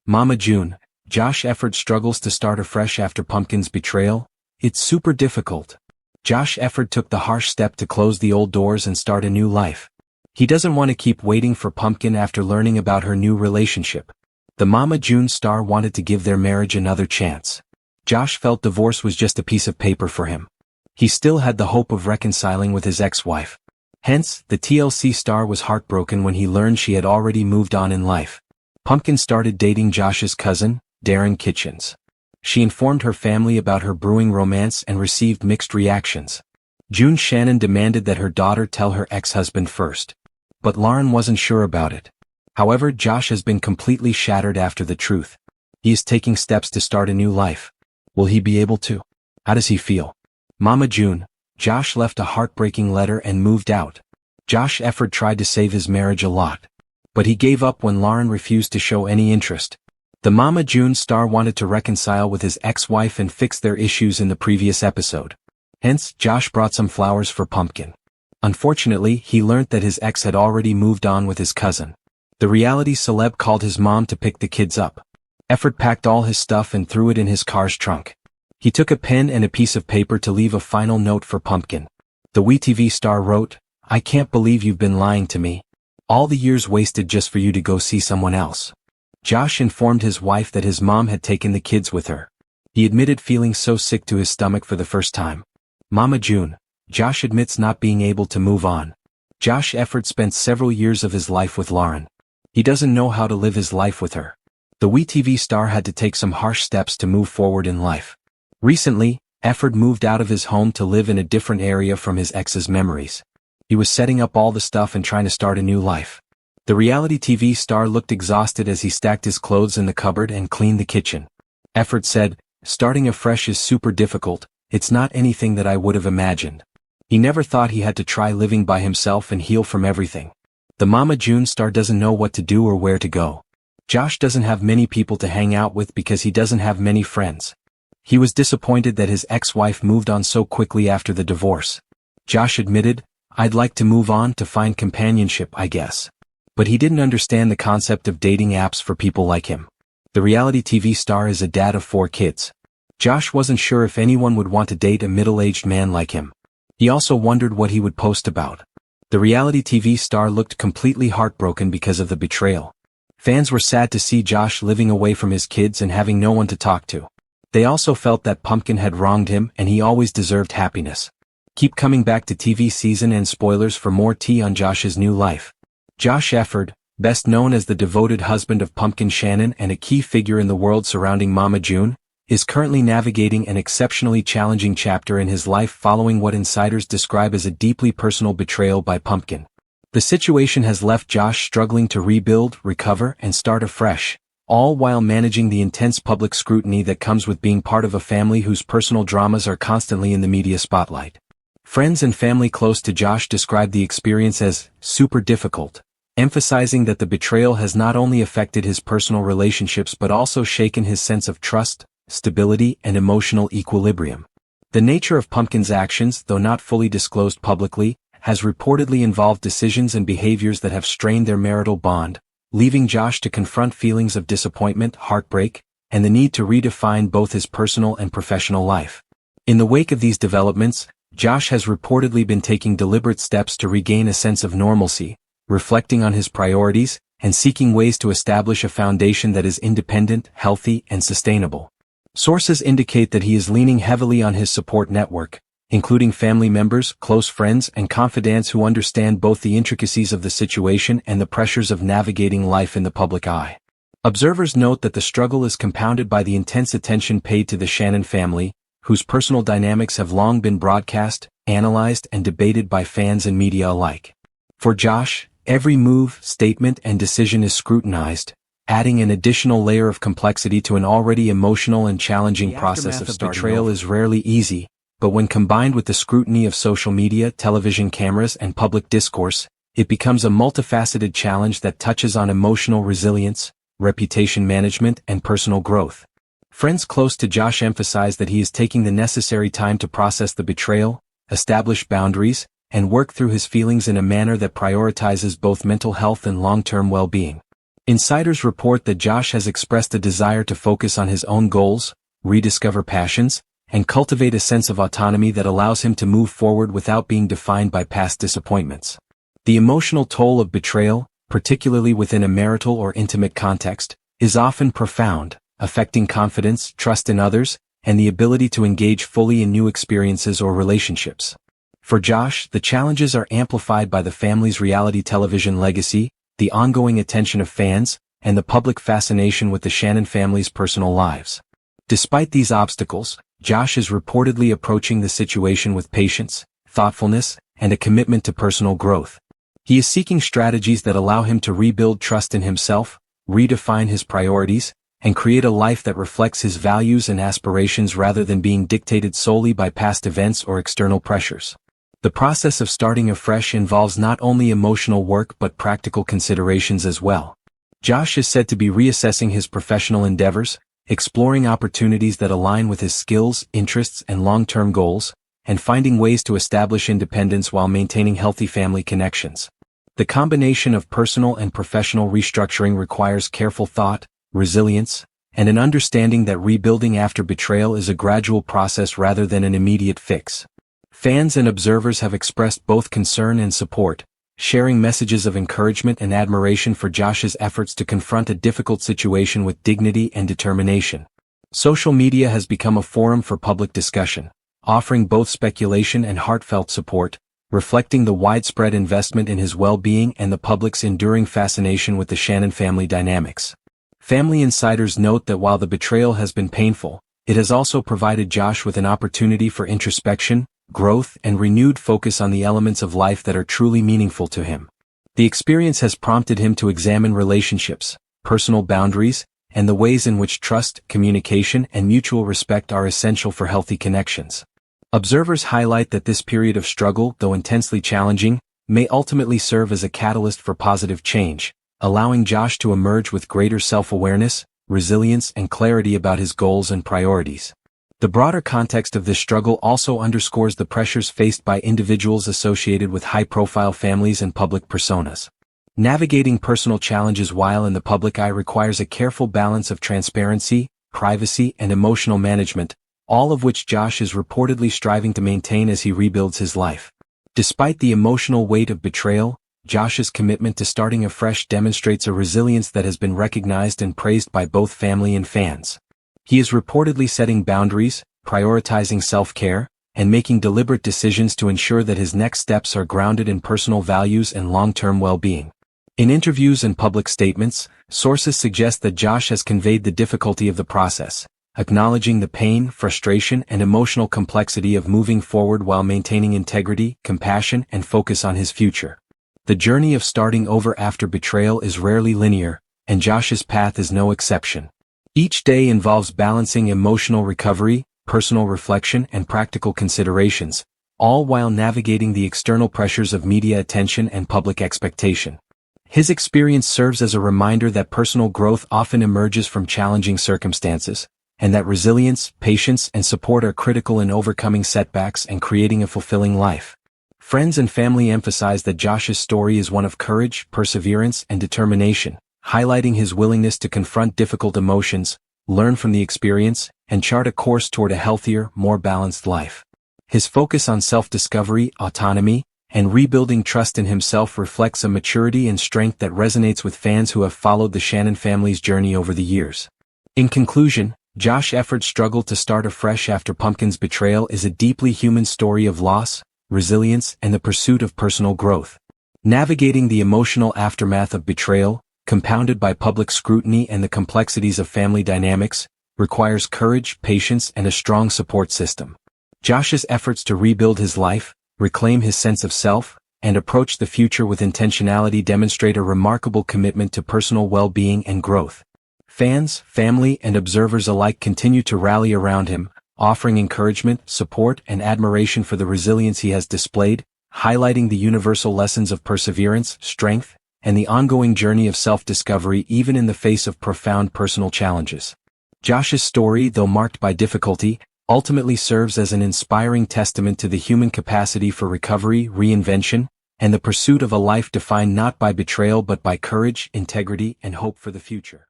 Mama June, Josh Efird struggles to start afresh after Pumpkin's betrayal. It's super difficult. Josh Efird took the harsh step to close the old doors and start a new life. He doesn't want to keep waiting for Pumpkin after learning about her new relationship. The Mama June star wanted to give their marriage another chance. Josh felt divorce was just a piece of paper for him. He still had the hope of reconciling with his ex-wife. Hence, the TLC star was heartbroken when he learned she had already moved on in life. Pumpkin started dating Josh's cousin, Darren Kitchens. She informed her family about her brewing romance and received mixed reactions. June Shannon demanded that her daughter tell her ex-husband first. But Lauren wasn't sure about it. However, Josh has been completely shattered after the truth. He is taking steps to start a new life. Will he be able to? How does he feel? Mama June, Josh left a heartbreaking letter and moved out. Josh Efird tried to save his marriage a lot. But he gave up when Lauren refused to show any interest. The Mama June star wanted to reconcile with his ex-wife and fix their issues in the previous episode. Hence, Josh brought some flowers for Pumpkin. Unfortunately, he learnt that his ex had already moved on with his cousin. The reality celeb called his mom to pick the kids up. Efird packed all his stuff and threw it in his car's trunk. He took a pen and a piece of paper to leave a final note for Pumpkin. The WeTV star wrote, "I can't believe you've been lying to me. All the years wasted just for you to go see someone else." Josh informed his wife that his mom had taken the kids with her. He admitted feeling so sick to his stomach for the first time. Mama June, Josh admits not being able to move on. Josh Efird spent several years of his life with Lauren. He doesn't know how to live his life with her. The WeTV star had to take some harsh steps to move forward in life. Recently, Efird moved out of his home to live in a different area from his ex's memories. He was setting up all the stuff and trying to start a new life. The reality TV star looked exhausted as he stacked his clothes in the cupboard and cleaned the kitchen. Efird said, "Starting afresh is super difficult. It's not anything that I would have imagined." He never thought he had to try living by himself and heal from everything. The Mama June star doesn't know what to do or where to go. Josh doesn't have many people to hang out with because he doesn't have many friends. He was disappointed that his ex-wife moved on so quickly after the divorce. Josh admitted, "I'd like to move on to find companionship, I guess." But he didn't understand the concept of dating apps for people like him. The reality TV star is a dad of 4 kids. Josh wasn't sure if anyone would want to date a middle-aged man like him. He also wondered what he would post about. The reality TV star looked completely heartbroken because of the betrayal. Fans were sad to see Josh living away from his kids and having no one to talk to. They also felt that Pumpkin had wronged him and he always deserved happiness. Keep coming back to TV season and spoilers for more tea on Josh's new life. Josh Efird, best known as the devoted husband of Pumpkin Shannon and a key figure in the world surrounding Mama June, is currently navigating an exceptionally challenging chapter in his life following what insiders describe as a deeply personal betrayal by Pumpkin. The situation has left Josh struggling to rebuild, recover, and start afresh, all while managing the intense public scrutiny that comes with being part of a family whose personal dramas are constantly in the media spotlight. Friends and family close to Josh described the experience as super difficult, emphasizing that the betrayal has not only affected his personal relationships but also shaken his sense of trust, stability, and emotional equilibrium. The nature of Pumpkin's actions, though not fully disclosed publicly, has reportedly involved decisions and behaviors that have strained their marital bond, leaving Josh to confront feelings of disappointment, heartbreak, and the need to redefine both his personal and professional life. In the wake of these developments, Josh has reportedly been taking deliberate steps to regain a sense of normalcy, reflecting on his priorities, and seeking ways to establish a foundation that is independent, healthy, and sustainable. Sources indicate that he is leaning heavily on his support network, including family members, close friends, and confidants who understand both the intricacies of the situation and the pressures of navigating life in the public eye. Observers note that the struggle is compounded by the intense attention paid to the Shannon family, whose personal dynamics have long been broadcast, analyzed, and debated by fans and media alike. For Josh, every move, statement, and decision is scrutinized, adding an additional layer of complexity to an already emotional and challenging process of betrayal is rarely easy, but when combined with the scrutiny of social media, television cameras, and public discourse, it becomes a multifaceted challenge that touches on emotional resilience, reputation management, and personal growth. Friends close to Josh emphasize that he is taking the necessary time to process the betrayal, establish boundaries, and work through his feelings in a manner that prioritizes both mental health and long-term well-being. Insiders report that Josh has expressed a desire to focus on his own goals, rediscover passions, and cultivate a sense of autonomy that allows him to move forward without being defined by past disappointments. The emotional toll of betrayal, particularly within a marital or intimate context, is often profound, affecting confidence, trust in others, and the ability to engage fully in new experiences or relationships. For Josh, the challenges are amplified by the family's reality television legacy, the ongoing attention of fans, and the public fascination with the Shannon family's personal lives. Despite these obstacles, Josh is reportedly approaching the situation with patience, thoughtfulness, and a commitment to personal growth. He is seeking strategies that allow him to rebuild trust in himself, redefine his priorities, and create a life that reflects his values and aspirations rather than being dictated solely by past events or external pressures. The process of starting afresh involves not only emotional work but practical considerations as well. Josh is said to be reassessing his professional endeavors, exploring opportunities that align with his skills, interests, and long-term goals, and finding ways to establish independence while maintaining healthy family connections. The combination of personal and professional restructuring requires careful thought, resilience, and an understanding that rebuilding after betrayal is a gradual process rather than an immediate fix. Fans and observers have expressed both concern and support, sharing messages of encouragement and admiration for Josh's efforts to confront a difficult situation with dignity and determination. Social media has become a forum for public discussion, offering both speculation and heartfelt support, reflecting the widespread investment in his well-being and the public's enduring fascination with the Shannon family dynamics. Family insiders note that while the betrayal has been painful, it has also provided Josh with an opportunity for introspection, growth, and renewed focus on the elements of life that are truly meaningful to him. The experience has prompted him to examine relationships, personal boundaries, and the ways in which trust, communication, and mutual respect are essential for healthy connections. Observers highlight that this period of struggle, though intensely challenging, may ultimately serve as a catalyst for positive change, allowing Josh to emerge with greater self-awareness, resilience, and clarity about his goals and priorities. The broader context of this struggle also underscores the pressures faced by individuals associated with high-profile families and public personas. Navigating personal challenges while in the public eye requires a careful balance of transparency, privacy, and emotional management, all of which Josh is reportedly striving to maintain as he rebuilds his life. Despite the emotional weight of betrayal, Josh's commitment to starting afresh demonstrates a resilience that has been recognized and praised by both family and fans. He is reportedly setting boundaries, prioritizing self-care, and making deliberate decisions to ensure that his next steps are grounded in personal values and long-term well-being. In interviews and public statements, sources suggest that Josh has conveyed the difficulty of the process, acknowledging the pain, frustration, and emotional complexity of moving forward while maintaining integrity, compassion, and focus on his future. The journey of starting over after betrayal is rarely linear, and Josh's path is no exception. Each day involves balancing emotional recovery, personal reflection, and practical considerations, all while navigating the external pressures of media attention and public expectation. His experience serves as a reminder that personal growth often emerges from challenging circumstances, and that resilience, patience, and support are critical in overcoming setbacks and creating a fulfilling life. Friends and family emphasize that Josh's story is one of courage, perseverance, and determination, highlighting his willingness to confront difficult emotions, learn from the experience, and chart a course toward a healthier, more balanced life. His focus on self-discovery, autonomy, and rebuilding trust in himself reflects a maturity and strength that resonates with fans who have followed the Shannon family's journey over the years. In conclusion, Josh Effird's struggle to start afresh after Pumpkin's betrayal is a deeply human story of loss, resilience, and the pursuit of personal growth. Navigating the emotional aftermath of betrayal, compounded by public scrutiny and the complexities of family dynamics, requires courage, patience, and a strong support system. Josh's efforts to rebuild his life, reclaim his sense of self, and approach the future with intentionality demonstrate a remarkable commitment to personal well-being and growth. Fans, family, and observers alike continue to rally around him, offering encouragement, support, and admiration for the resilience he has displayed, highlighting the universal lessons of perseverance, strength, and the ongoing journey of self-discovery even in the face of profound personal challenges. Josh's story, though marked by difficulty, ultimately serves as an inspiring testament to the human capacity for recovery, reinvention, and the pursuit of a life defined not by betrayal but by courage, integrity, and hope for the future.